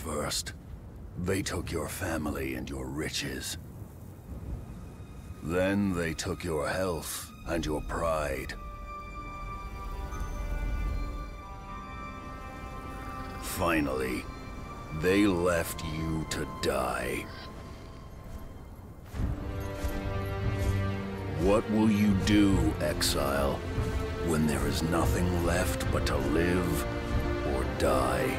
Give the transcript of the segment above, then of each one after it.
first. They took your family and your riches. Then they took your health and your pride. Finally, they left you to die. What will you do, exile, when there is nothing left but to live or die?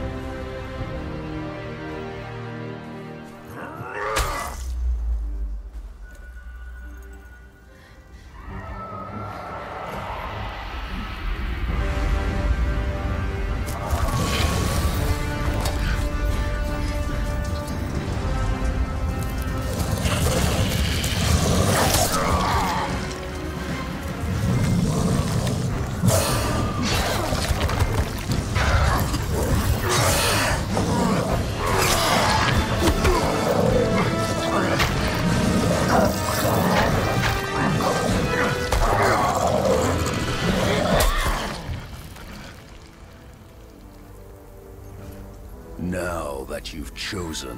Now that you've chosen,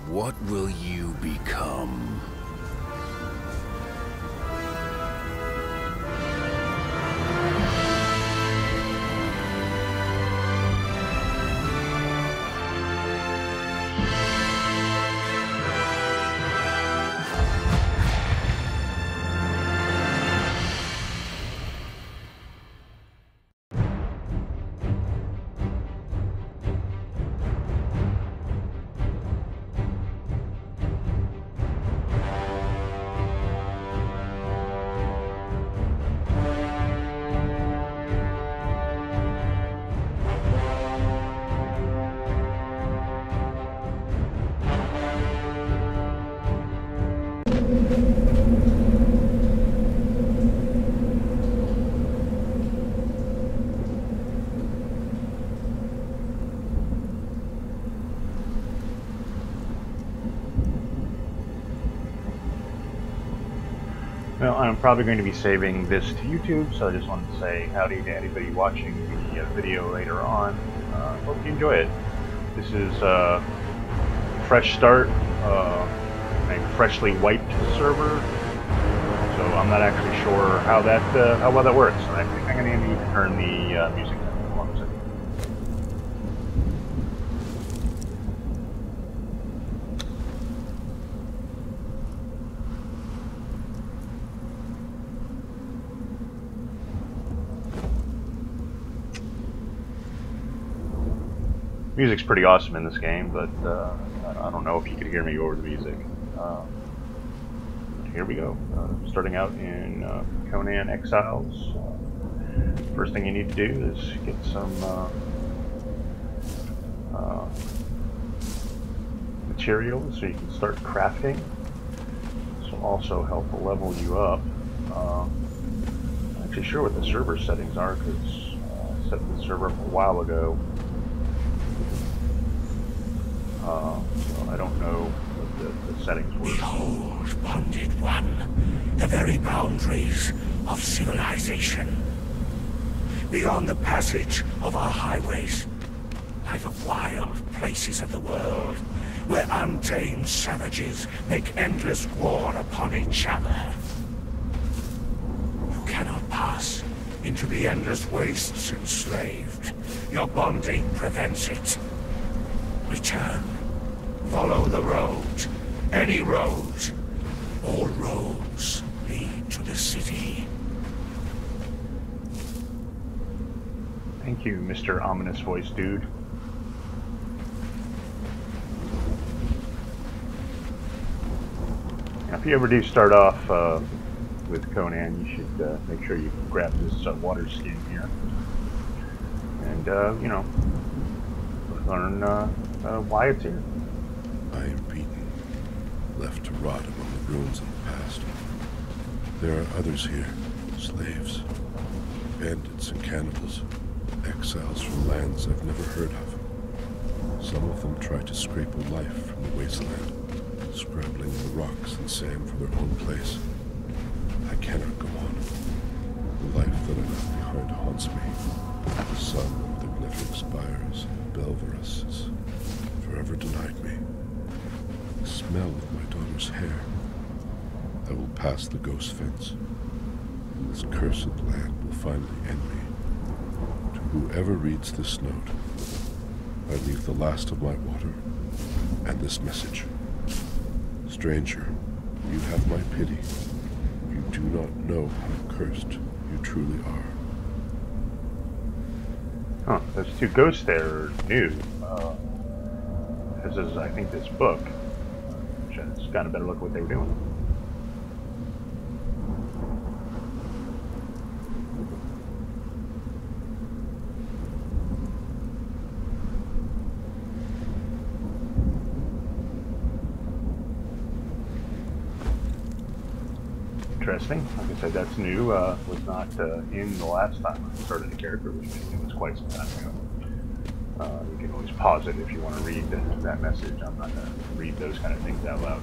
what will you become? Well, I'm probably going to be saving this to YouTube, so I just wanted to say howdy to anybody watching the video later on. Hope you enjoy it. This is a fresh start, a freshly wiped server, so I'm not actually sure how well that works. I think I'm going to need to turn the music down. Hold on a second. Music's pretty awesome in this game, but I don't know if you could hear me over the music. Here we go. Starting out in Conan Exiles. First thing you need to do is get some materials so you can start crafting. This will also help level you up. I'm not actually sure what the server settings are because I set the server up a while ago. So I don't know what the settings were. Behold, bonded one, the very boundaries of civilization. Beyond the passage of our highways lie the wild places of the world, where untamed savages make endless war upon each other. You cannot pass into the endless wastes enslaved. Your bonding prevents it. Return. Follow the road. Any road. All roads lead to the city. Thank you, Mr. Ominous Voice Dude. Now, if you ever do start off with Conan, you should make sure you grab this water skin here. And, you know, learn why it's here. I am beaten, left to rot among the ruins of the past. There are others here, slaves, bandits and cannibals, exiles from lands I've never heard of. Some of them try to scrape a life from the wasteland, scrabbling the rocks and sand for their own place. I cannot go on. The life that I left behind haunts me. The sun over the glittering spires of Belverus is ever denied me. The smell of my daughter's hair. I will pass the ghost fence, and this cursed land will finally end me. To whoever reads this note, I leave the last of my water and this message. Stranger, you have my pity. You do not know how cursed you truly are. Huh, those two ghosts there are new. This is, I think, this book. Which I just got a better look at what they were doing. Interesting. Like I said, that's new. Was not in the last time I started the character, which it was quite some time ago. You can always pause it if you want to read that message. I'm not going to read those kind of things out loud.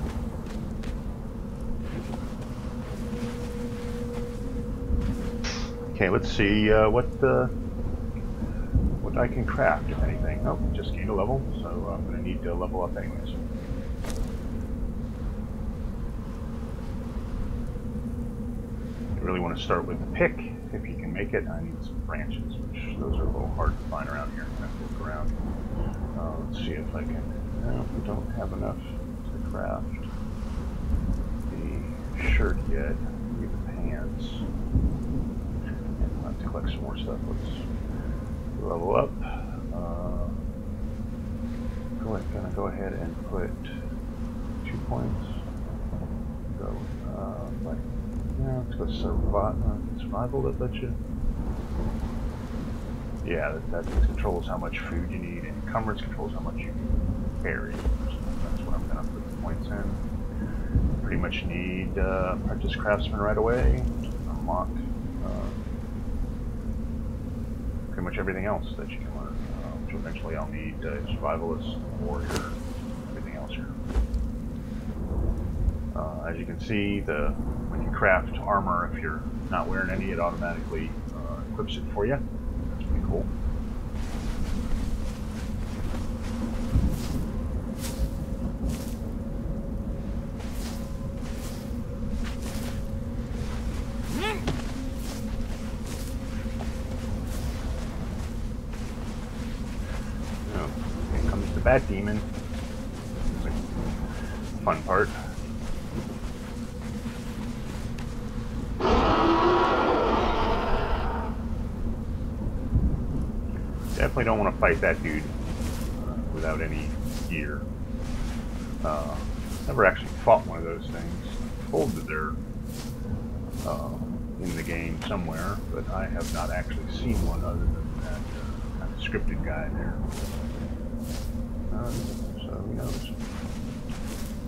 Okay, let's see what I can craft, if anything. Oh, just gained a level, so I'm going to need to level up anyways. Really want to start with the pick if you can make it. I need some branches, which those are a little hard to find around here. I'm going to have to look around. Let's see if I can. No, we don't have enough to craft the shirt yet. Need the pants. And we'll have to collect some more stuff. Let's level up. Gonna go ahead and put 2 points. Go like. Yeah, let's go survival that lets you. Yeah, that controls how much food you need, and encumbrance controls how much you carry. So that's what I'm going to put the points in. Pretty much need Apprentice Craftsman right away. Unlock pretty much everything else that you can learn. Which eventually I'll need Survivalist, Warrior, everything else here. As you can see, when you craft armor, if you're not wearing any, it automatically equips it for you. That's pretty cool. Oh, here comes the Bat Demon. It's a fun part. Definitely don't want to fight that dude without any gear. Never actually fought one of those things. I'm told that they're in the game somewhere, but I have not actually seen one other than that kind of scripted guy there. So who knows?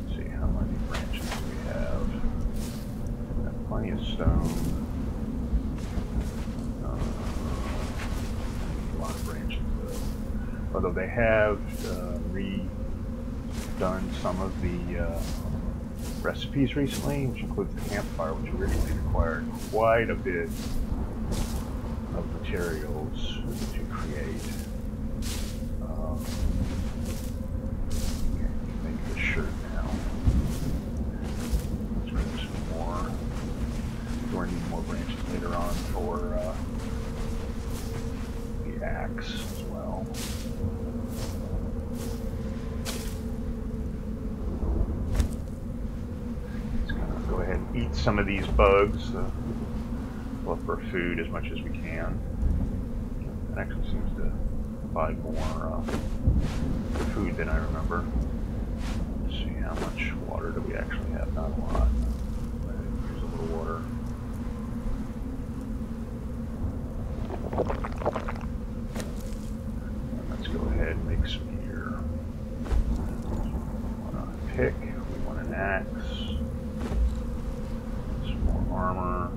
Let's see, how many branches do we have? We've got plenty of stone. Although they have redone some of the recipes recently, which includes the campfire, which originally required quite a bit of materials to create. Okay, make this shirt now. Let's grab some more. We're going to need more branches later on for the axe as well. Go ahead and eat some of these bugs. Look for food as much as we can. It actually seems to provide more food than I remember. Let's see, how much water do we actually have? Not a lot. Here's a little water. And let's go ahead and make some gear. We want a pick. We want an axe. Armor.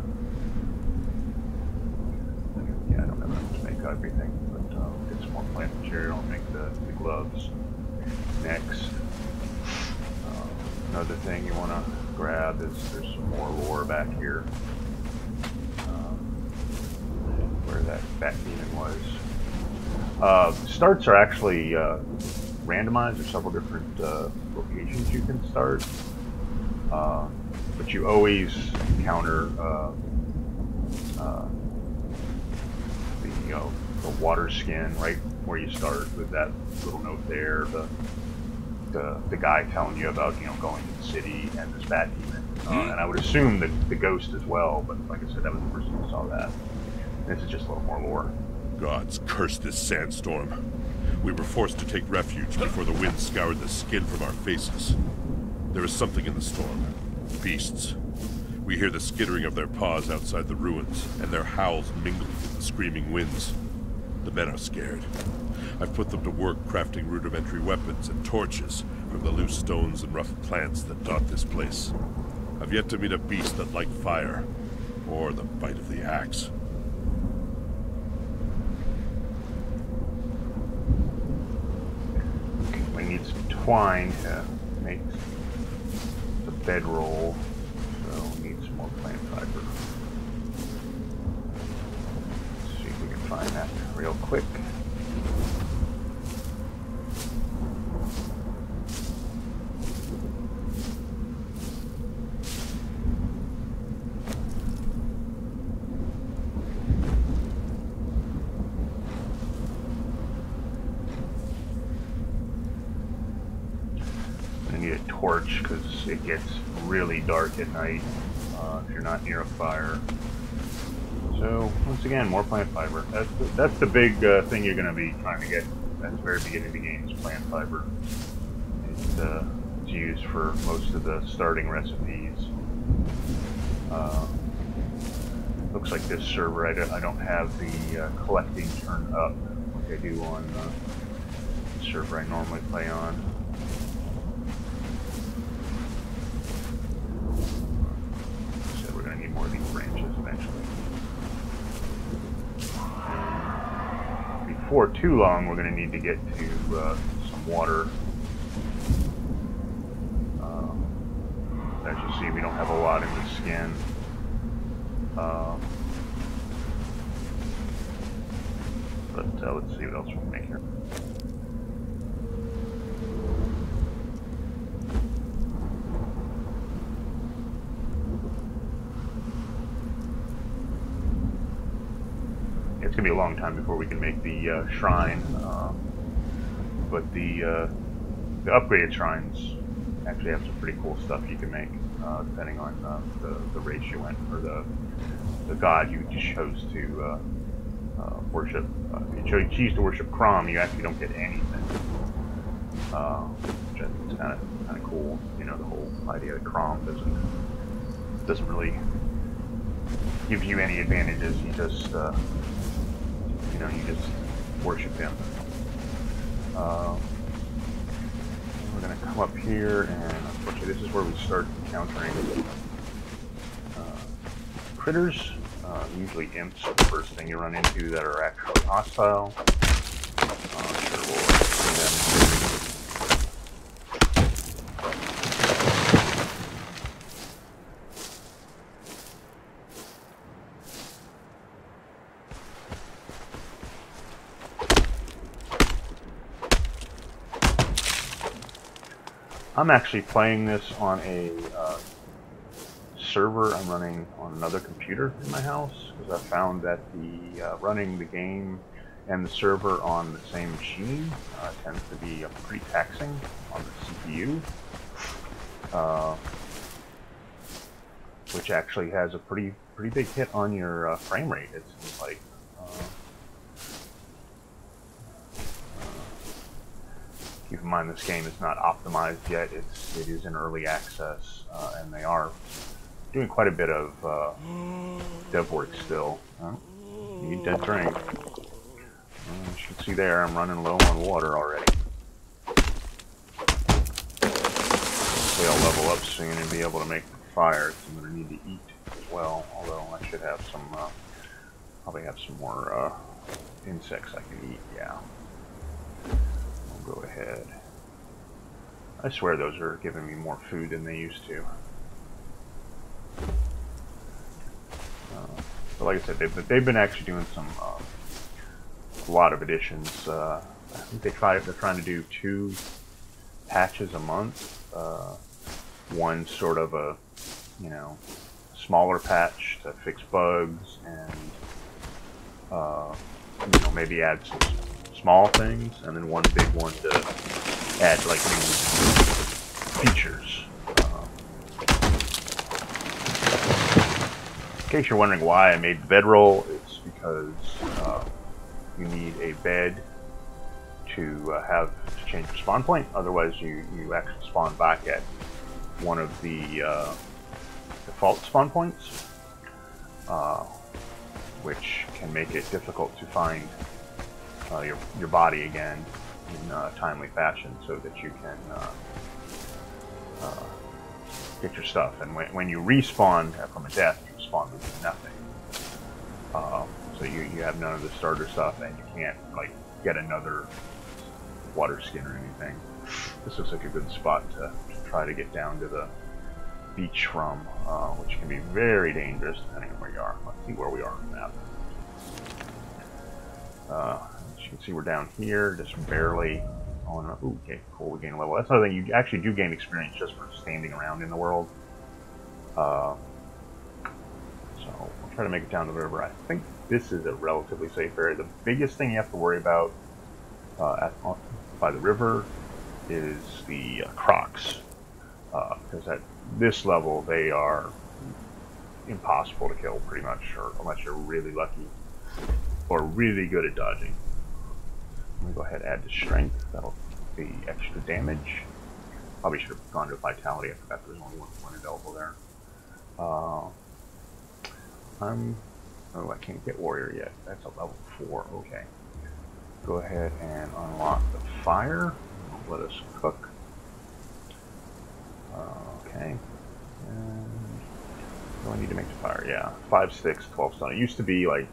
Yeah, I don't have enough to make everything, but get some more plant material and make the gloves. Next, another thing you want to grab is there's some more lore back here. Where that demon was. Starts are actually randomized. There's several different locations you can start, but you always encounter the water skin right where you start, with that little note there. The guy telling you about going to the city and this bad demon, and I would assume that the ghost as well. But like I said, that was the first time I saw that. This is just a little more lore. Gods curse this sandstorm. We were forced to take refuge before the wind scoured the skin from our faces. There is something in the storm. Beasts. We hear the skittering of their paws outside the ruins, and their howls mingle with the screaming winds. The men are scared. I've put them to work crafting rudimentary weapons and torches from the loose stones and rough plants that dot this place. I've yet to meet a beast that liked fire, or the bite of the axe. We need some twine to make the bedroll, so we need some more plant fiber. Let's see if we can find that real quick. Need a torch because it gets really dark at night if you're not near a fire. So once again, more plant fiber. That's the big thing you're going to be trying to get at the very beginning of the game, is plant fiber. It's used for most of the starting recipes. Looks like this server, I don't have the collecting turned up like I do on the server I normally play on. More of these branches eventually. Before too long, we're going to need to get to some water. As you see, we don't have a lot in the skin. But let's see what else we can make here. It's going to be a long time before we can make the shrine, but the upgraded shrines actually have some pretty cool stuff you can make, depending on the race you went, or the god you chose to worship. If you choose to worship Crom, you actually don't get anything, which I think is kind of cool. The whole idea that Crom doesn't really give you any advantages. You just you just worship him. We're going to come up here, and unfortunately this is where we start encountering critters. Usually imps are the first thing you run into that are actually hostile. Sure, we'll see them. I'm actually playing this on a server I'm running on another computer in my house, because I found that the running the game and the server on the same machine tends to be pretty taxing on the CPU, which actually has a pretty big hit on your frame rate, it seems like. Keep in mind, this game is not optimized yet. It is in early access, and they are doing quite a bit of dev work still. Need that drink. You should see there, I'm running low on water already. Hopefully I'll level up soon and be able to make fire, because I'm going to need to eat as well, although I should have some, probably have some more insects I can eat, yeah. Go ahead. I swear those are giving me more food than they used to. But like I said, they've been actually doing some a lot of additions I think they're trying to do 2 patches a month. One sort of a, you know, smaller patch to fix bugs and, you know, maybe add some small things, and then one big one to add like new features. In case you're wondering why I made the bedroll, it's because you need a bed to change your spawn point. Otherwise, you actually spawn back at one of the default spawn points, which can make it difficult to find your body again in a timely fashion, so that you can get your stuff. And when you respawn from a death, you spawn with nothing. So you have none of the starter stuff, and you can't like get another water skin or anything. This looks like a good spot to try to get down to the beach from, which can be very dangerous depending on where you are. Let's see where we are on the map. As you can see, we're down here, just barely on. Ooh, okay, cool. We gain a level. That's another thing. You actually do gain experience just for standing around in the world. So we'll try to make it down to the river. I think this is a relatively safe area. The biggest thing you have to worry about by the river is the crocs, because at this level they are impossible to kill pretty much, or unless you're really lucky or really good at dodging. I'm gonna go ahead and add to strength. That'll be extra damage. Probably should have gone to vitality. I forgot there's only one available there. Oh, I can't get warrior yet. That's a level 4. Okay. Go ahead and unlock the fire. Let us cook. Okay. And do I need to make the fire? Yeah. 5 sticks, 12 stone. It used to be like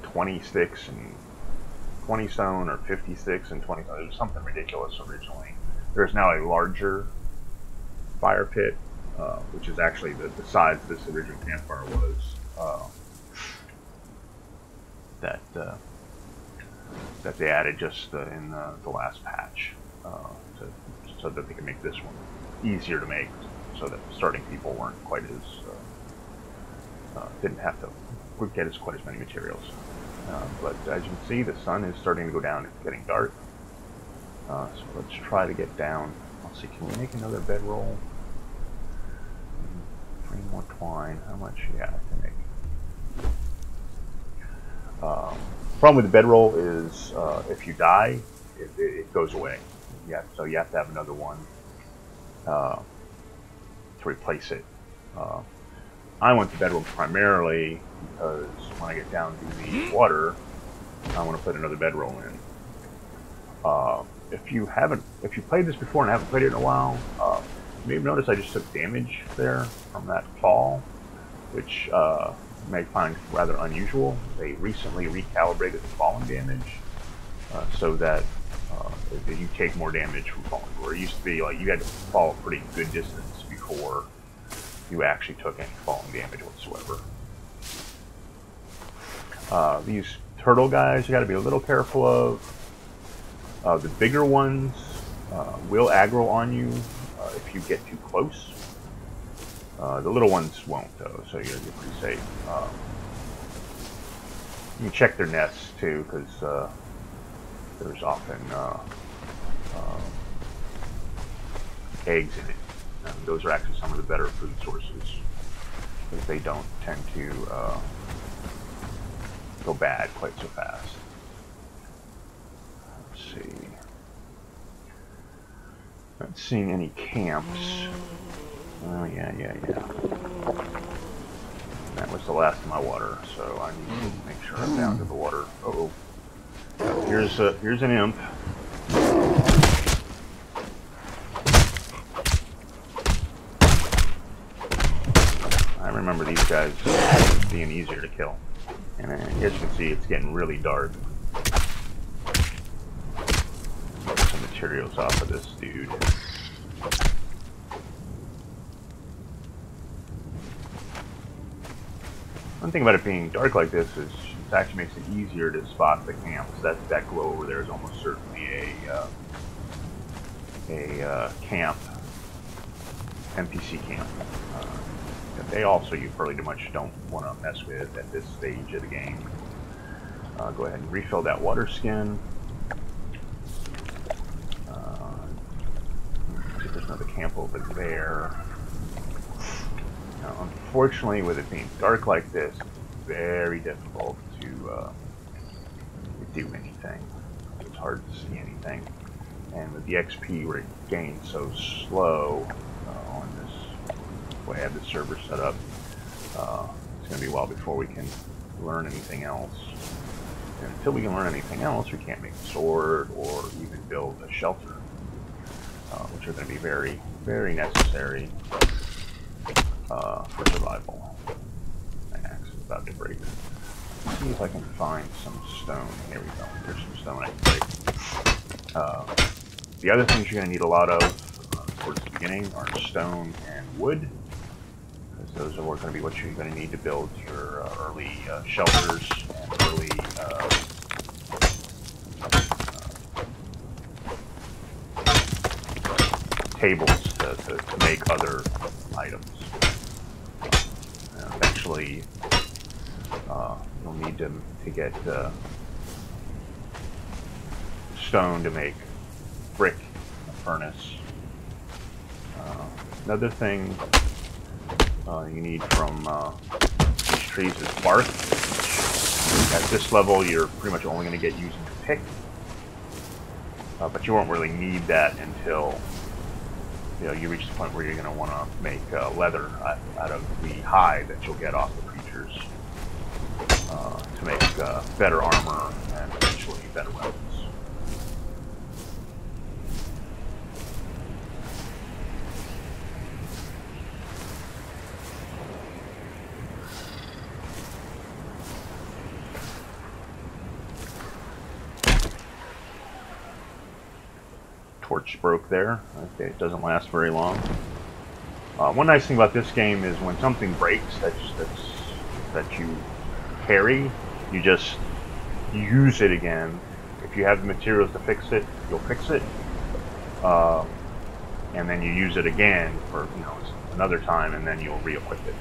20 sticks and 20 stone, or 50 sticks and 20 stone. It was something ridiculous originally. There's now a larger fire pit, which is actually the size of this original campfire was. That they added just in the last patch, so that they could make this one easier to make, so that starting people weren't quite as didn't have to get quite as many materials. But as you can see, the sun is starting to go down. It's getting dark. So let's try to get down. Let's see, can we make another bedroll? 3 more twine. How much? Yeah, I can make. Problem with the bedroll is if you die, it goes away. Yeah, so you have to have another one to replace it. I went to bedroll primarily because when I get down to the water, I want to put another bedroll in. If you played this before and haven't played it in a while, you may have noticed I just took damage there from that fall, which you may find rather unusual. They recently recalibrated the falling damage so that you take more damage from falling. Where it used to be like you had to fall a pretty good distance before you actually took any falling damage whatsoever. These turtle guys you got to be a little careful of. The bigger ones will aggro on you if you get too close. The little ones won't, though, so you're pretty safe. You can check their nests too, because there's often eggs in it. And those are actually some of the better food sources, because they don't tend to go bad quite so fast. Let's see. Not seeing any camps. Oh, yeah. That was the last of my water, so I need to make sure I'm down to the water. Uh-oh. Here's an imp. I remember these guys being easier to kill. And as you can see, it's getting really dark. Get some materials off of this dude. One thing about it being dark like this is it actually makes it easier to spot the camps. That glow over there is almost certainly a camp, NPC camp. They also you pretty much don't want to mess with at this stage of the game. Go ahead and refill that water skin. See if there's another camp over there. Now, unfortunately, with it being dark like this, it's very difficult to do anything. It's hard to see anything. And with the XP we're getting so slow on this way I have the server set up, it's going to be a while before we can learn anything else. And until we can learn anything else, we can't make a sword or even build a shelter, which are going to be very, very necessary for survival. My axe is about to break. Let's see if I can find some stone. Here we go. There's some stone I can break. The other things you're going to need a lot of towards the beginning are stone and wood, because those are going to be what you're going to need to build your early shelters and early tables to make other items. Eventually, you'll need to get stone to make brick in a furnace. Another thing you need from these trees is bark. At this level, you're pretty much only going to get using the pick, but you won't really need that until you reach the point where you're going to want to make leather out of the hide that you'll get off the creatures to make better armor and eventually better weapons. Torch broke there. Okay, it doesn't last very long. One nice thing about this game is when something breaks that you carry, you just use it again. If you have the materials to fix it, you'll fix it, and then you use it again for another time, and then you'll re-equip it.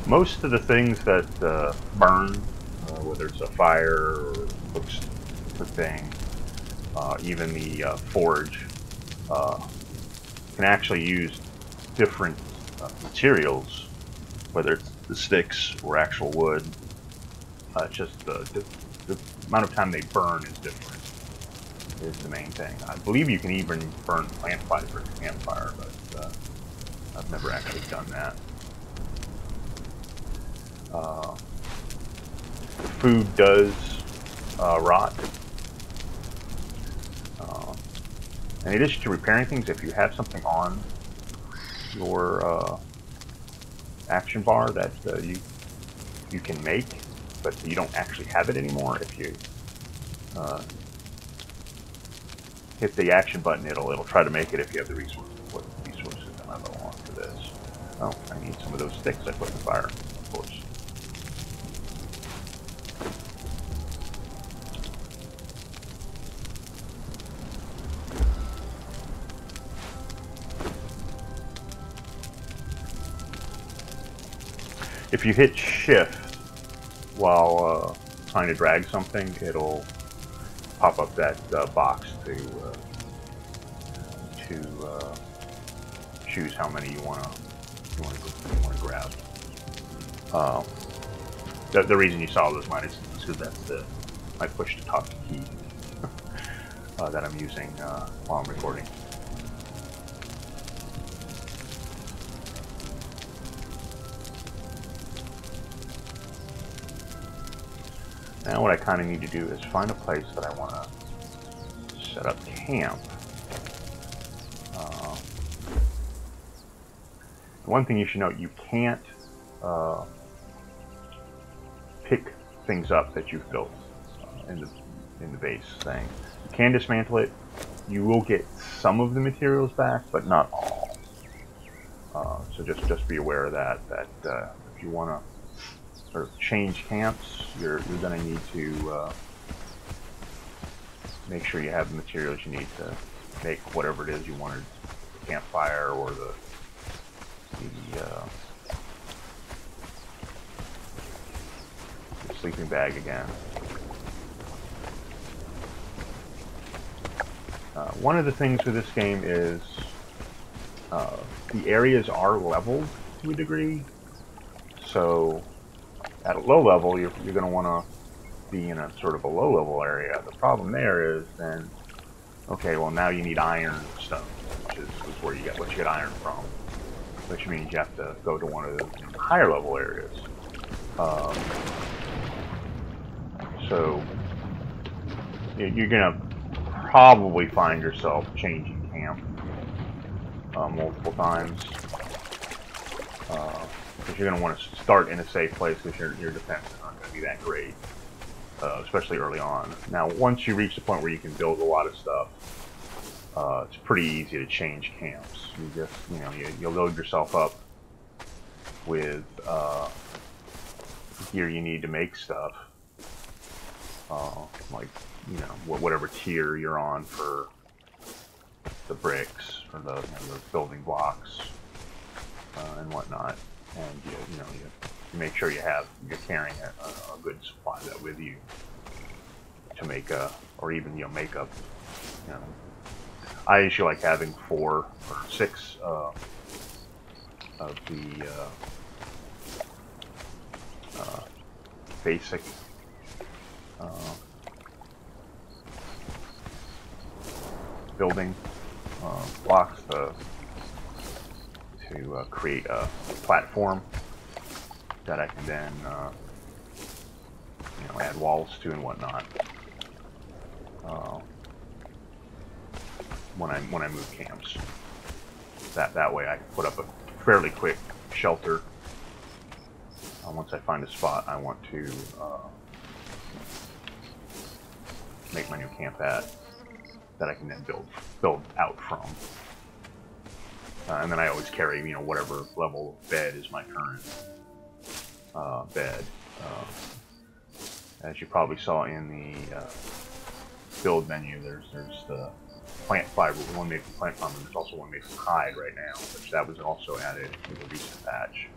Most of the things that burn, whether it's a fire or cooks the thing, even the forge, can actually use different materials, whether it's the sticks or actual wood. Just the amount of time they burn is different, is the main thing. I believe you can even burn plant fiber in a campfire, but I've never actually done that. Food does rot. In addition to repairing things, if you have something on your action bar that you can make, but you don't actually have it anymore, if you hit the action button, it'll try to make it if you have the resources. What resources am I low on for this? Oh, I need some of those sticks I put in the fire, of course. If you hit shift while trying to drag something, it'll pop up that box to choose how many you want to grab. The reason you saw those mine is because that's my push to talk key that I'm using while I'm recording. Now what I kind of need to do is find a place that I want to set up camp. One thing you should note, you can't pick things up that you've built in the base thing. You can dismantle it. You will get some of the materials back, but not all. So just be aware of that. If you want to sort of change camps, you're going to need to make sure you have the materials you need to make whatever it is you wanted, the campfire or the sleeping bag again. One of the things with this game is the areas are leveled to a degree. So at a low level, you're going to want to be in a sort of a low level area. The problem there is then, okay, well now you need iron stone, which is where you get what you get iron from, which means you have to go to one of the higher level areas. So you're going to probably find yourself changing camp multiple times, because you're going to want to start in a safe place because your defense is not going to be that great, especially early on. Now, once you reach the point where you can build a lot of stuff, it's pretty easy to change camps. You just, you load yourself up with gear you need to make stuff, like, whatever tier you're on for the bricks or the building blocks and whatnot, and you make sure you're carrying a good supply of that with you to make or even make up. I usually like having 4 or 6 of the basic building blocks to create a platform that I can then add walls to and whatnot when I move camps. That way I can put up a fairly quick shelter once I find a spot I want to make my new camp at, that I can then build out from. And then I always carry, whatever level of bed is my current bed. As you probably saw in the build menu, there's the plant fiber, one made from plant fiber. There's also one made from hide right now, which that was also added to the recent patch.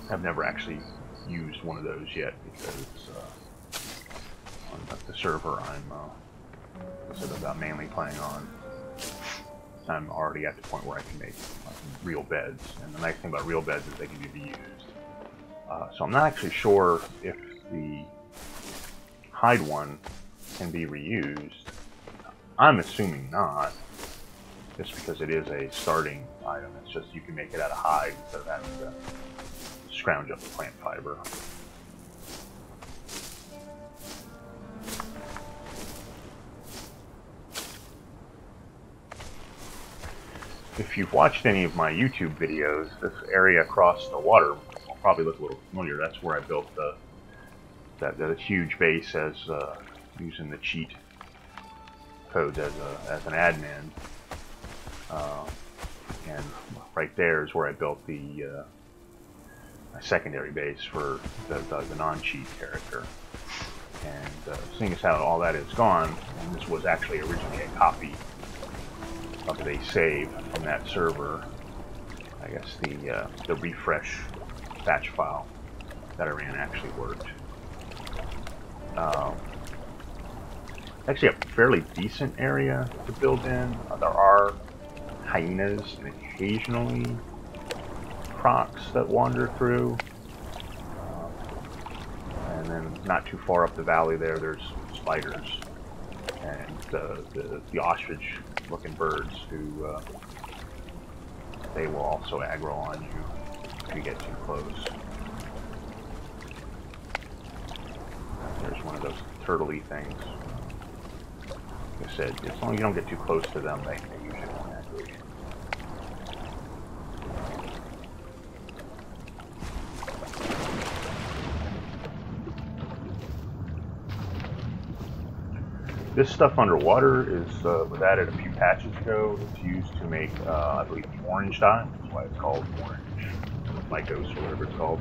I've never actually used one of those yet because on the server I'm about mainly playing on, I'm already at the point where I can make real beds, and the nice thing about real beds is they can be reused. So I'm not actually sure if the hide one can be reused. I'm assuming not, just because it is a starting item. It's just you can make it out of hide instead of having to scrounge up the plant fiber. If you've watched any of my YouTube videos, this area across the water will probably look a little familiar. That's where I built that huge base as using the cheat codes as an admin, and right there is where I built the my secondary base for the non-cheat character. And seeing as how all that is gone, and this was actually originally a copy of a save from that server, I guess the refresh batch file that I ran actually worked. Actually a fairly decent area to build in. There are hyenas and occasionally crocs that wander through. And then not too far up the valley there's spiders and the ostrich-looking birds who they will also aggro on you if you get too close. turtle-y things. Like I said, as long as you don't get too close to them, they usually won't aggro you. This stuff underwater was added a few patches ago. It's used to make, I believe, the orange dye. That's why it's called orange Mycos or whatever it's called.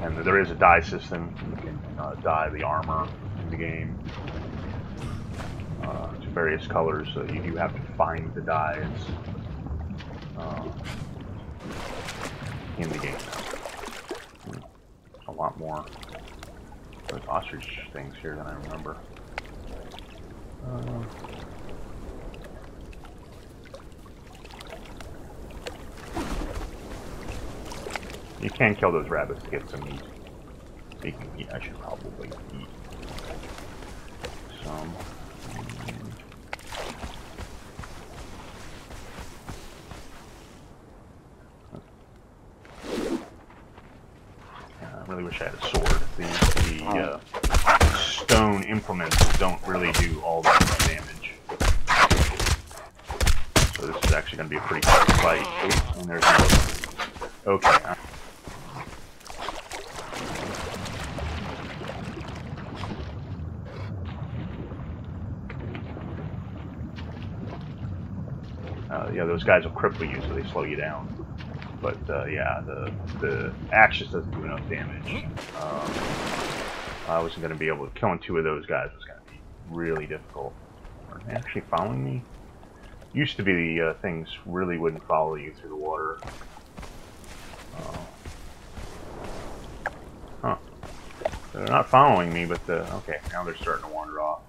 And there is a dye system. You can dye the armor in the game to various colors. So you do have to find the dyes in the game. A lot more. There's ostrich things here than I remember. You can kill those rabbits to get some meat. You can eat. I should probably eat some. I really wish I had a sword. The stone implements don't really do all that much damage. So this is actually going to be a pretty tough fight. Oops, and there's no... Okay. Yeah, those guys will cripple you, so they slow you down. But yeah, the axe just doesn't do enough damage. I wasn't going to be able to... Killing two of those guys was going to be really difficult. Are they actually following me? Used to be the things really wouldn't follow you through the water. Huh. They're not following me, but okay, now they're starting to wander off.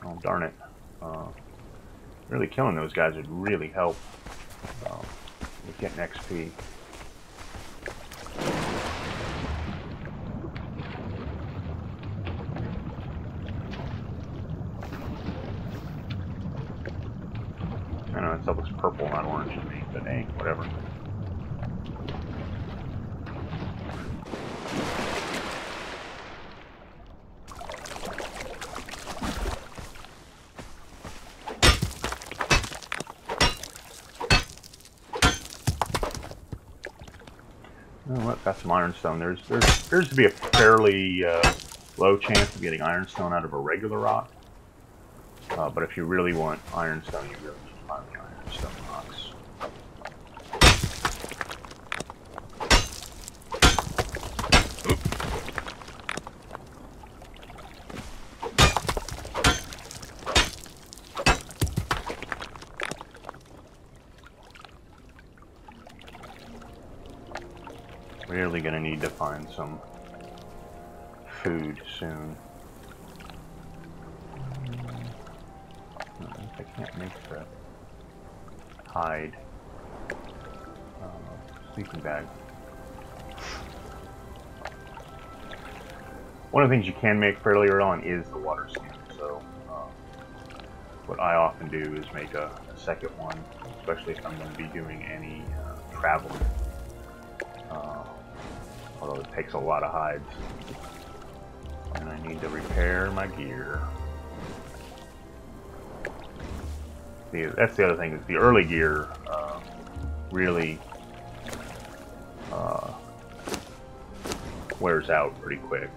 Oh, darn it. Really killing those guys would really help with getting XP. I know that looks purple, not orange to me, but hey, whatever. Got some ironstone. There appears to be a fairly low chance of getting ironstone out of a regular rock. But if you really want ironstone, you really need to find the ironstone rocks. Really gonna need to find some food soon. I can't make the hide sleeping bag. One of the things you can make fairly early on is the water skin. So what I often do is make a second one, especially if I'm going to be doing any traveling. Although it takes a lot of hides. And I need to repair my gear. See, that's the other thing, is the early gear really wears out pretty quick.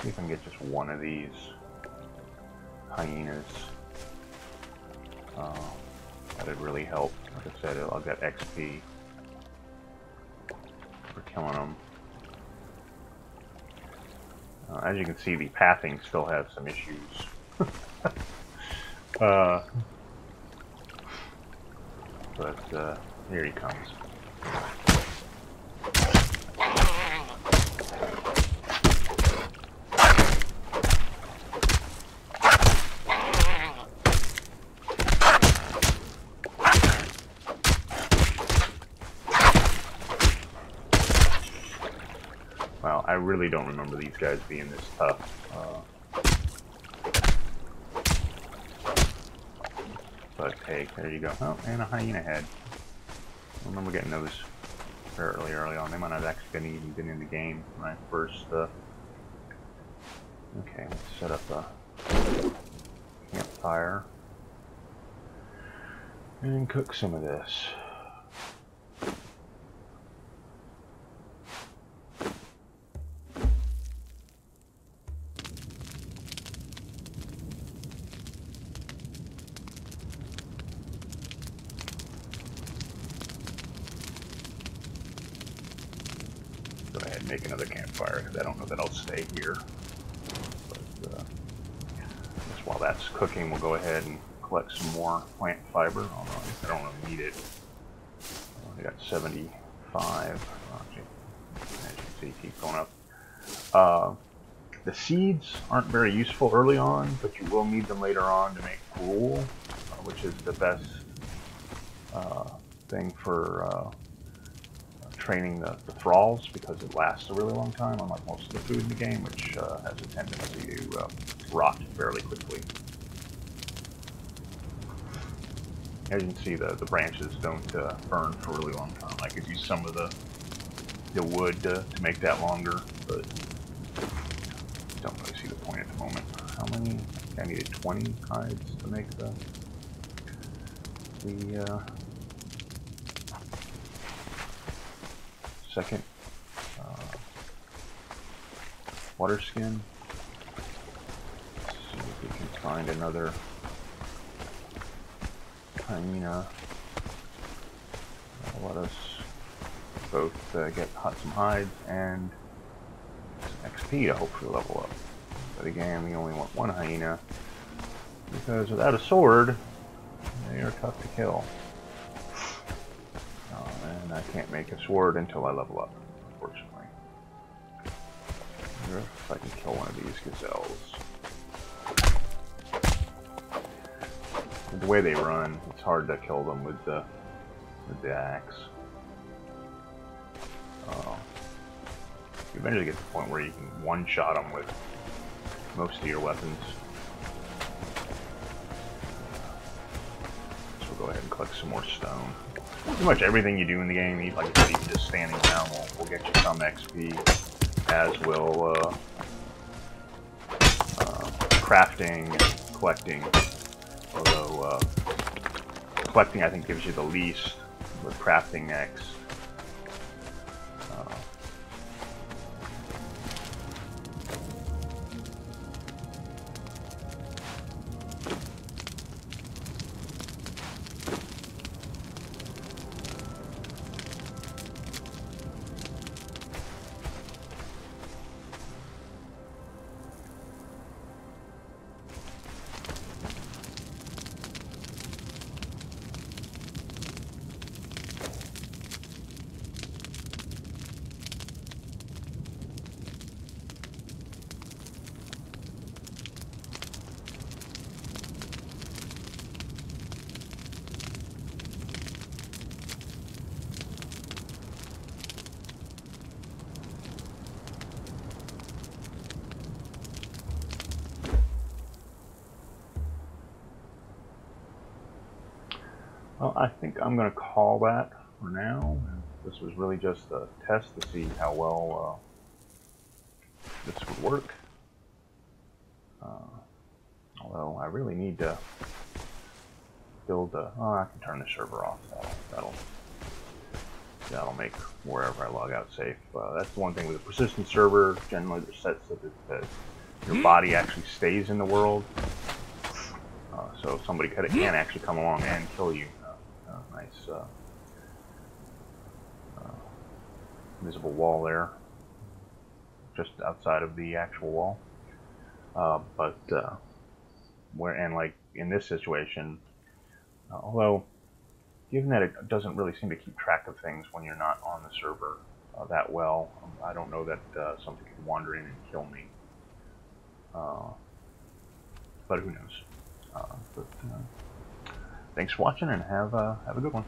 See if I can get just one of these hyenas. That'd really help. Like I said, I'll get XP for killing them. As you can see, the pathing still has some issues. But here he comes. Well, I really don't remember these guys being this tough. But hey, there you go. Oh, and a hyena head. I remember getting those fairly early on. They might not have actually even been in the game when I first... Okay, let's set up a campfire and cook some of this. Go ahead and make another campfire because I don't know that I'll stay here. But just while that's cooking, we'll go ahead and collect some more plant fiber. Although I don't really need it. I got 75. As you can see, keep going up. The seeds aren't very useful early on, but you will need them later on to make gruel, which is the best thing for training the thralls, because it lasts a really long time, unlike most of the food in the game, which has a tendency to rot fairly quickly. As you can see, the branches don't burn for a really long time. I could use some of the wood to make that longer, but don't really see the point at the moment. How many? I needed 20 hides to make the second water skin. Let's see if we can find another hyena. That'll let us both get some hides and some XP to hopefully level up. But again, we only want one hyena because without a sword, they are tough to kill. And I can't make a sword until I level up, unfortunately. I wonder if I can kill one of these gazelles. With the way they run, it's hard to kill them with the axe. You eventually get to the point where you can one-shot them with most of your weapons. So we'll go ahead and collect some more stone. Pretty much everything you do in the game, like I said, even just standing around will get you some XP, as will crafting and collecting. Although collecting, I think, gives you the least, with crafting next. Well, I think I'm going to call that for now. This was really just a test to see how well this would work. Although I really need to build a... Oh, I can turn the server off. That'll make wherever I log out safe. That's the one thing with a persistent server. Generally, they're set so that your body actually stays in the world. So somebody can actually come along and kill you. Nice visible wall there, just outside of the actual wall. But like in this situation, although given that it doesn't really seem to keep track of things when you're not on the server that well, I don't know that something could wander in and kill me. But who knows? Thanks for watching, and have a good one.